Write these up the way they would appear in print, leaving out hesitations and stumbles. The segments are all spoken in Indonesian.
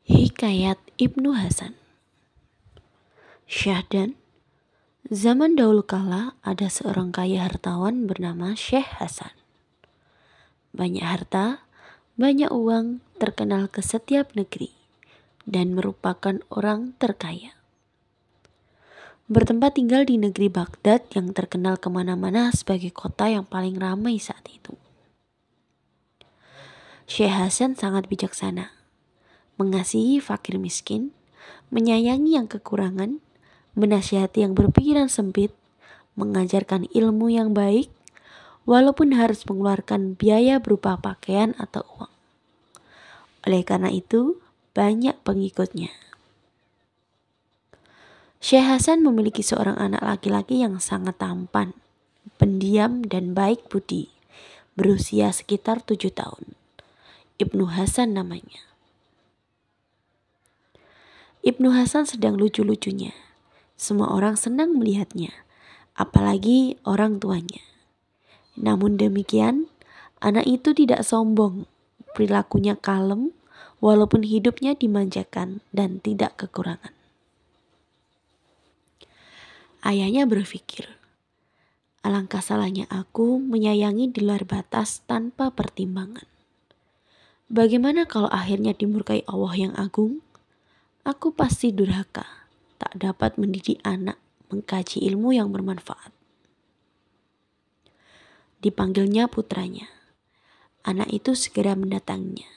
Hikayat Ibnu Hasan. Syahdan. Zaman dahulu kala ada seorang kaya hartawan bernama Syekh Hasan. Banyak harta, banyak uang, terkenal ke setiap negeri, dan merupakan orang terkaya. Bertempat tinggal di negeri Baghdad yang terkenal kemana-mana sebagai kota yang paling ramai saat itu. Syekh Hasan sangat bijaksana, mengasihi fakir miskin, menyayangi yang kekurangan, menasihati yang berpikiran sempit, mengajarkan ilmu yang baik, walaupun harus mengeluarkan biaya berupa pakaian atau uang. Oleh karena itu, banyak pengikutnya. Syekh Hasan memiliki seorang anak laki-laki yang sangat tampan, pendiam dan baik budi, berusia sekitar 7 tahun. Ibnu Hasan namanya. Ibnu Hasan sedang lucu-lucunya. Semua orang senang melihatnya, apalagi orang tuanya. Namun demikian, anak itu tidak sombong, perilakunya kalem, walaupun hidupnya dimanjakan dan tidak kekurangan. Ayahnya berpikir, alangkah salahnya aku menyayangi di luar batas tanpa pertimbangan. Bagaimana kalau akhirnya dimurkai Allah yang agung? Aku pasti durhaka, tak dapat mendidik anak mengkaji ilmu yang bermanfaat. Dipanggilnya putranya. Anak itu segera mendatanginya.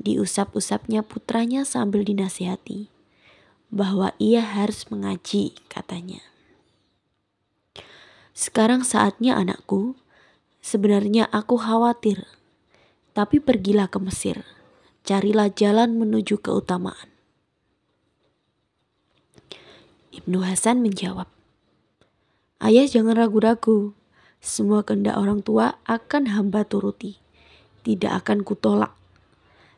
Diusap-usapnya putranya sambil dinasihati bahwa ia harus mengaji, katanya. Sekarang saatnya anakku, sebenarnya aku khawatir, tapi pergilah ke Mesir, carilah jalan menuju keutamaan. Ibnu Hasan menjawab, ayah jangan ragu-ragu, semua kehendak orang tua akan hamba turuti, tidak akan kutolak.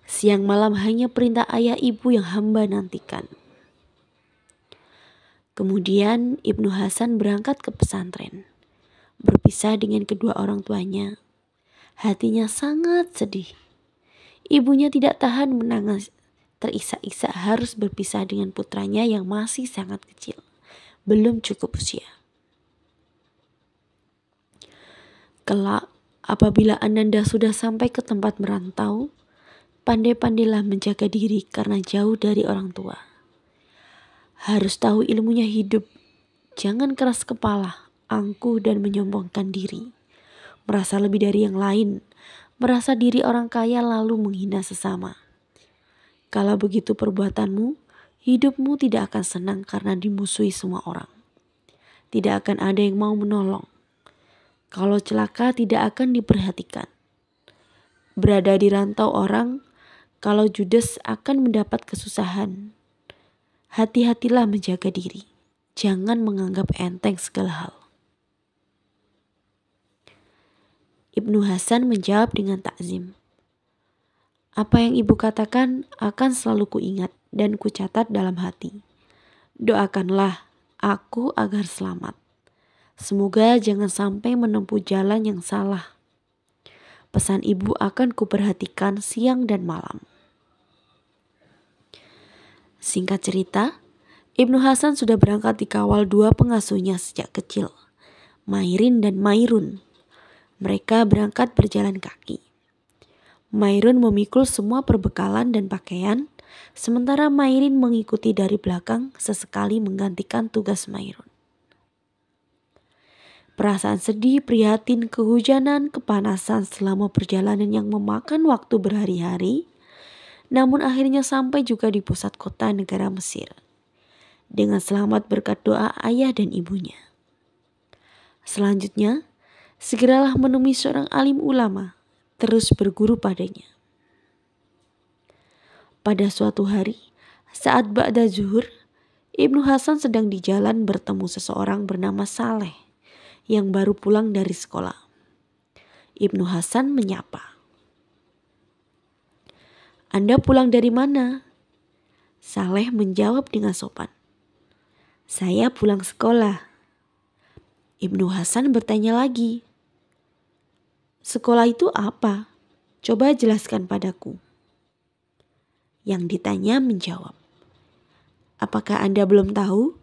Siang malam hanya perintah ayah ibu yang hamba nantikan. Kemudian Ibnu Hasan berangkat ke pesantren, berpisah dengan kedua orang tuanya. Hatinya sangat sedih. Ibunya tidak tahan menangis, terisak-isak harus berpisah dengan putranya yang masih sangat kecil, belum cukup usia. Kelak, apabila Ananda sudah sampai ke tempat merantau, pandai-pandailah menjaga diri karena jauh dari orang tua. Harus tahu ilmunya hidup, jangan keras kepala, angkuh dan menyombongkan diri. Merasa lebih dari yang lain, merasa diri orang kaya lalu menghina sesama. Kalau begitu perbuatanmu, hidupmu tidak akan senang karena dimusuhi semua orang. Tidak akan ada yang mau menolong. Kalau celaka tidak akan diperhatikan. Berada di rantau orang, kalau judes akan mendapat kesusahan. Hati-hatilah menjaga diri. Jangan menganggap enteng segala hal. Ibnu Hasan menjawab dengan takzim. Apa yang ibu katakan akan selalu kuingat dan kucatat dalam hati. Doakanlah aku agar selamat. Semoga jangan sampai menempuh jalan yang salah. Pesan ibu akan kuperhatikan siang dan malam. Singkat cerita, Ibnu Hasan sudah berangkat dikawal dua pengasuhnya sejak kecil, Mairin dan Mairun. Mereka berangkat berjalan kaki. Mairun memikul semua perbekalan dan pakaian, sementara Mairin mengikuti dari belakang sesekali menggantikan tugas Mairun. Perasaan sedih, prihatin, kehujanan, kepanasan selama perjalanan yang memakan waktu berhari-hari, namun akhirnya sampai juga di pusat kota negara Mesir. Dengan selamat berkat doa ayah dan ibunya. Selanjutnya, segeralah menemui seorang alim ulama, terus berguru padanya. Pada suatu hari, saat ba'da zuhur, Ibnu Hasan sedang di jalan bertemu seseorang bernama Saleh yang baru pulang dari sekolah. Ibnu Hasan menyapa. Anda pulang dari mana? Saleh menjawab dengan sopan. Saya pulang sekolah. Ibnu Hasan bertanya lagi. Sekolah itu apa? Coba jelaskan padaku. Yang ditanya menjawab. Apakah Anda belum tahu?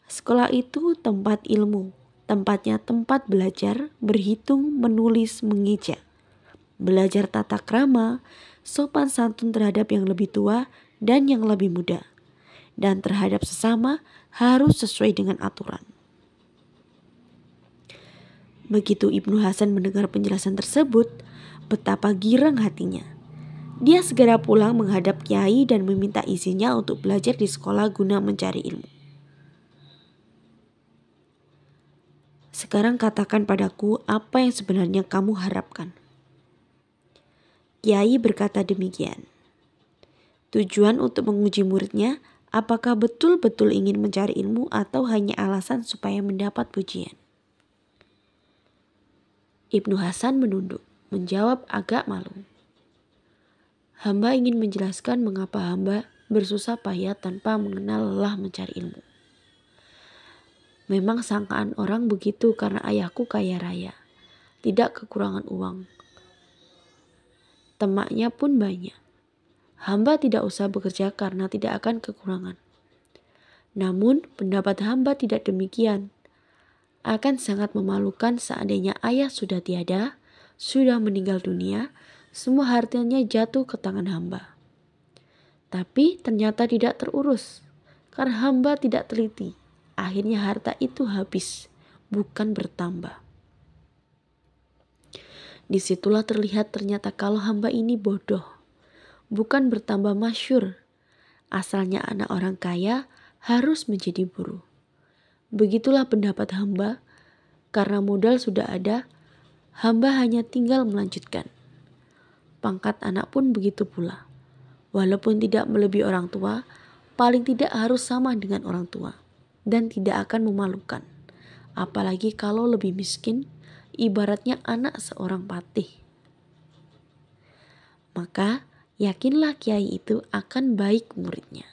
Sekolah itu tempat ilmu. Tempatnya tempat belajar, berhitung, menulis, mengeja. Belajar tata krama, sopan santun terhadap yang lebih tua dan yang lebih muda. Dan terhadap sesama harus sesuai dengan aturan. Begitu Ibnu Hasan mendengar penjelasan tersebut, betapa girang hatinya. Dia segera pulang menghadap Kiai dan meminta izinnya untuk belajar di sekolah guna mencari ilmu. Sekarang katakan padaku apa yang sebenarnya kamu harapkan. Kiai berkata demikian. Tujuan untuk menguji muridnya, apakah betul-betul ingin mencari ilmu atau hanya alasan supaya mendapat pujian? Ibnu Hasan menunduk, menjawab agak malu. Hamba ingin menjelaskan mengapa hamba bersusah payah tanpa mengenal lelah mencari ilmu. Memang sangkaan orang begitu karena ayahku kaya raya, tidak kekurangan uang. Temaknya pun banyak. Hamba tidak usah bekerja karena tidak akan kekurangan. Namun pendapat hamba tidak demikian. Akan sangat memalukan seandainya ayah sudah tiada, sudah meninggal dunia, semua hartanya jatuh ke tangan hamba. Tapi ternyata tidak terurus, karena hamba tidak teliti. Akhirnya harta itu habis, bukan bertambah. Disitulah terlihat ternyata kalau hamba ini bodoh, bukan bertambah masyhur. Asalnya anak orang kaya harus menjadi buruh. Begitulah pendapat hamba, karena modal sudah ada, hamba hanya tinggal melanjutkan. Pangkat anak pun begitu pula. Walaupun tidak melebihi orang tua, paling tidak harus sama dengan orang tua. Dan tidak akan memalukan. Apalagi kalau lebih miskin, ibaratnya anak seorang patih. Maka yakinlah kiai itu akan baik muridnya.